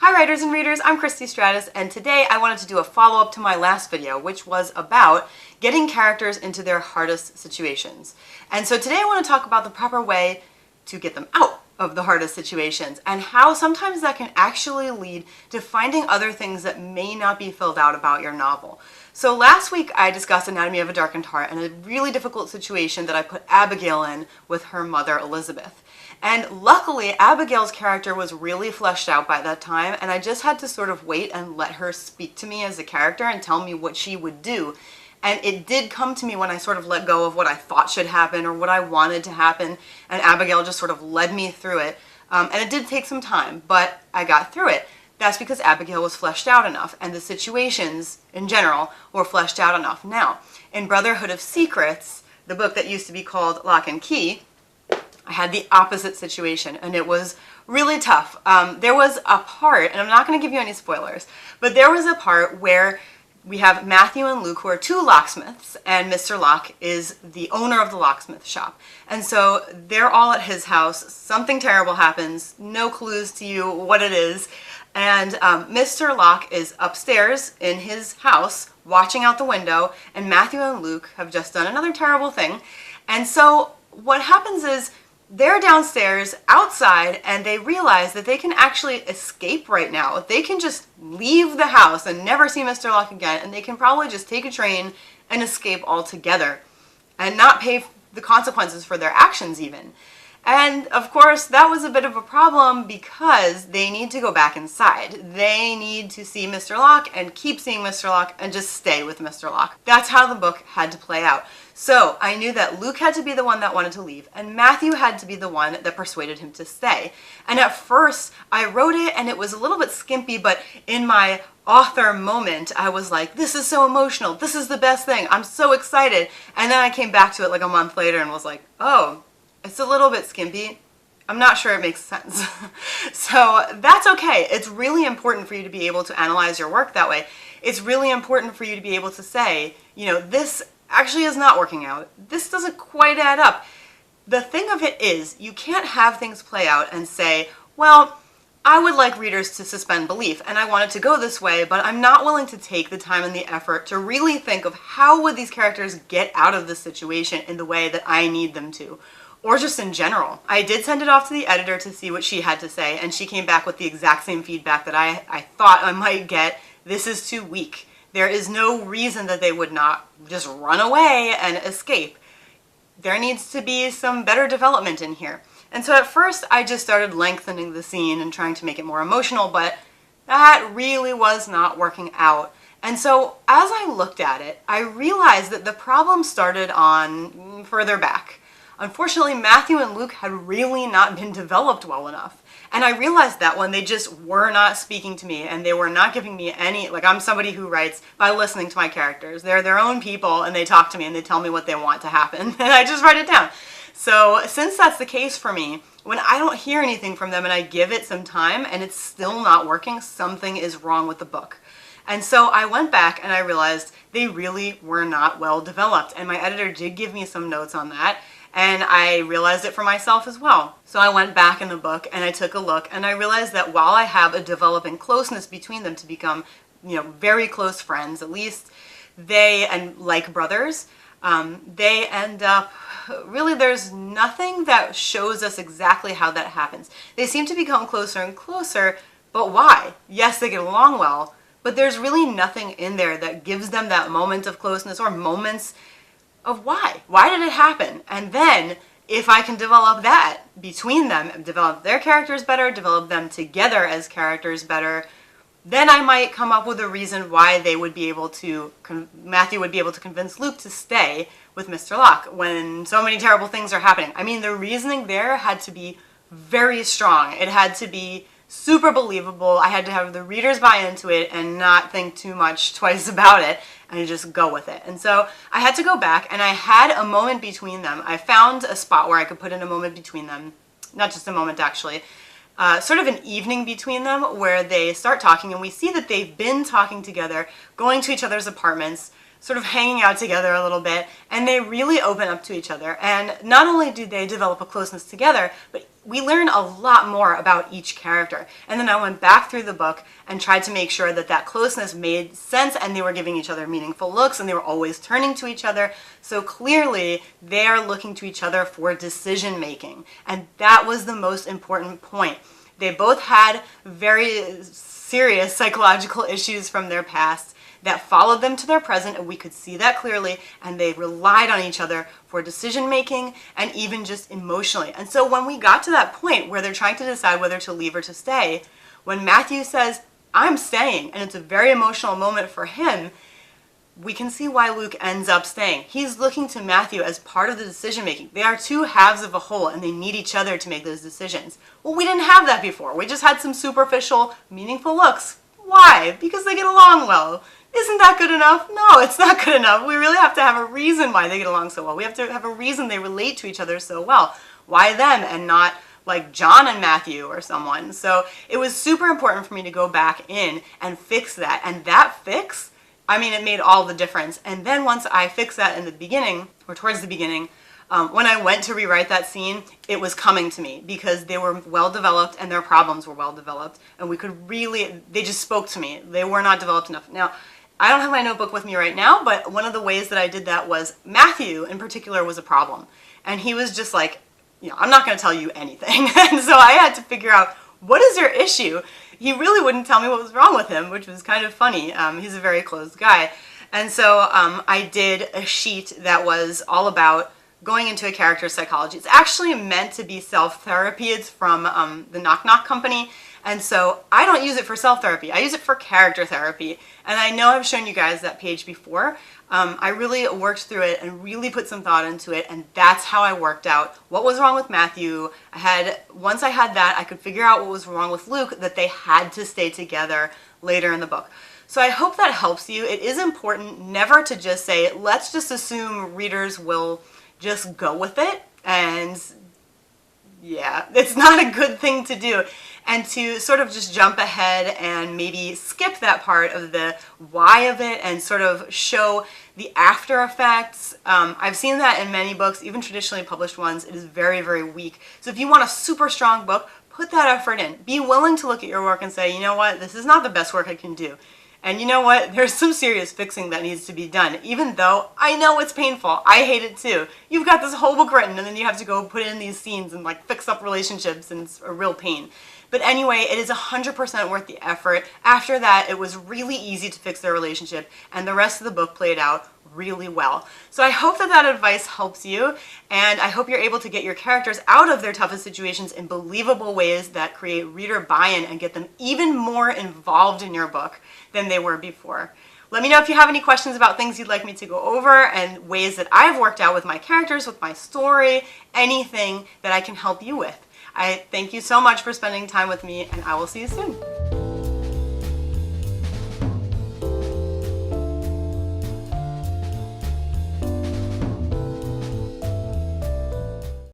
Hi writers and readers, I'm Christy Stratus, and today I wanted to do a follow-up to my last video, which was about getting characters into their hardest situations. And so today I want to talk about the proper way to get them out of the hardest situations, and how sometimes that can actually lead to finding other things that may not be filled out about your novel. So last week I discussed Anatomy of a Darkened Heart and a really difficult situation that I put Abigail in with her mother Elizabeth. And luckily, Abigail's character was really fleshed out by that time, and I just had to sort of wait and let her speak to me as a character and tell me what she would do. And it did come to me when I sort of let go of what I thought should happen or what I wanted to happen, and Abigail just sort of led me through it. And it did take some time, but I got through it. That's because Abigail was fleshed out enough, and the situations in general were fleshed out enough. Now, in Brotherhood of Secrets, the book that used to be called Lock and Key, I had the opposite situation, and it was really tough. There was a part, and I'm not going to give you any spoilers, but there was a part where we have Matthew and Luke, who are two locksmiths, and Mr. Locke is the owner of the locksmith shop. And so they're all at his house. Something terrible happens. No clues to you what it is. And Mr. Locke is upstairs in his house watching out the window, and Matthew and Luke have just done another terrible thing. And so what happens is they're downstairs outside, and they realize that they can actually escape right now. They can just leave the house and never see Mr. Locke again, and they can probably just take a train and escape altogether and not pay the consequences for their actions even. And of course, that was a bit of a problem because they need to go back inside. They need to see Mr. Locke and keep seeing Mr. Locke and just stay with Mr. Locke. That's how the book had to play out. So I knew that Luke had to be the one that wanted to leave, and Matthew had to be the one that persuaded him to stay. And at first, I wrote it and it was a little bit skimpy, but in my author moment, I was like, this is so emotional. This is the best thing. I'm so excited. And then I came back to it like a month later and was like, oh, it's a little bit skimpy. I'm not sure it makes sense. So that's okay. It's really important for you to be able to analyze your work that way. It's really important for you to be able to say, you know, this actually is not working out. This doesn't quite add up. The thing of it is, you can't have things play out and say, well, I would like readers to suspend belief, and I want it to go this way, but I'm not willing to take the time and the effort to really think of how would these characters get out of this situation in the way that I need them to. Or just in general. I did send it off to the editor to see what she had to say, and she came back with the exact same feedback that I thought I might get. This is too weak. There is no reason that they would not just run away and escape. There needs to be some better development in here. And so at first I just started lengthening the scene and trying to make it more emotional, but that really was not working out. And so as I looked at it, I realized that the problem started on further back. Unfortunately, Matthew and Luke had really not been developed well enough. And I realized that when they just were not speaking to me and they were not giving me any, like, I'm somebody who writes by listening to my characters. They're their own people and they talk to me and they tell me what they want to happen and I just write it down. So since that's the case for me, when I don't hear anything from them and I give it some time and it's still not working, something is wrong with the book. And so I went back and I realized they really were not well developed, and my editor did give me some notes on that. And I realized it for myself as well. So I went back in the book and I took a look, and I realized that while I have a developing closeness between them to become, you know, very close friends, at least they, and like brothers, they end up, really there's nothing that shows us exactly how that happens. They seem to become closer and closer, but why? Yes, they get along well, but there's really nothing in there that gives them that moment of closeness or moments of why. Why did it happen? And then if I can develop that between them, develop their characters better, develop them together as characters better, then I might come up with a reason why they would be able to, Matthew would be able to convince Luke to stay with Mr. Locke when so many terrible things are happening. I mean, the reasoning there had to be very strong. It had to be super believable. I had to have the readers buy into it and not think too much twice about it and just go with it. And so I had to go back, and I had a moment between them. I found a spot where I could put in a moment between them, not just a moment actually, sort of an evening between them where they start talking, and we see that they've been talking together, going to each other's apartments, sort of hanging out together a little bit, and they really open up to each other. And not only do they develop a closeness together, but we learn a lot more about each character. And then I went back through the book and tried to make sure that that closeness made sense, and they were giving each other meaningful looks, and they were always turning to each other. So clearly they are looking to each other for decision making. And that was the most important point. They both had very serious psychological issues from their past that followed them to their present, and we could see that clearly, and they relied on each other for decision making and even just emotionally. And so when we got to that point where they're trying to decide whether to leave or to stay, when Matthew says, "I'm staying," and it's a very emotional moment for him, we can see why Luke ends up staying. He's looking to Matthew as part of the decision making. They are two halves of a whole, and they need each other to make those decisions. Well, we didn't have that before. We just had some superficial, meaningful looks. Why? Because they get along well. Isn't that good enough? No, it's not good enough. We really have to have a reason why they get along so well. We have to have a reason they relate to each other so well. Why them and not like John and Matthew or someone? So it was super important for me to go back in and fix that. And that fix, I mean, it made all the difference. And then once I fixed that in the beginning, or towards the beginning, when I went to rewrite that scene, it was coming to me because they were well developed and their problems were well developed. And we could really, they just spoke to me. They were not developed enough. Now, I don't have my notebook with me right now, but one of the ways that I did that was Matthew in particular was a problem. And he was just like, you know, I'm not going to tell you anything. And so I had to figure out, what is your issue? He really wouldn't tell me what was wrong with him, which was kind of funny. He's a very closed guy. And so I did a sheet that was all about going into a character's psychology. It's actually meant to be self-therapy. It's from the Knock Knock Company. And so I don't use it for self-therapy. I use it for character therapy. And I know I've shown you guys that page before. I really worked through it and really put some thought into it. And that's how I worked out what was wrong with Matthew. Once I had that, I could figure out what was wrong with Luke, that they had to stay together later in the book. So I hope that helps you. It is important never to just say, let's just assume readers will just go with it. And yeah, it's not a good thing to do. And to sort of just jump ahead and maybe skip that part of the why of it and sort of show the after effects. I've seen that in many books, even traditionally published ones. It is very, very weak. So if you want a super strong book, put that effort in. Be willing to look at your work and say, you know what, this is not the best work I can do. And you know what, there's some serious fixing that needs to be done, even though I know it's painful. I hate it too. You've got this whole book written and then you have to go put in these scenes and like fix up relationships, and it's a real pain. But anyway, it is 100% worth the effort. After that, it was really easy to fix their relationship, and the rest of the book played out really well. So I hope that that advice helps you, and I hope you're able to get your characters out of their toughest situations in believable ways that create reader buy-in and get them even more involved in your book than they were before. Let me know if you have any questions about things you'd like me to go over and ways that I've worked out with my characters, with my story, anything that I can help you with. I thank you so much for spending time with me, and I will see you soon.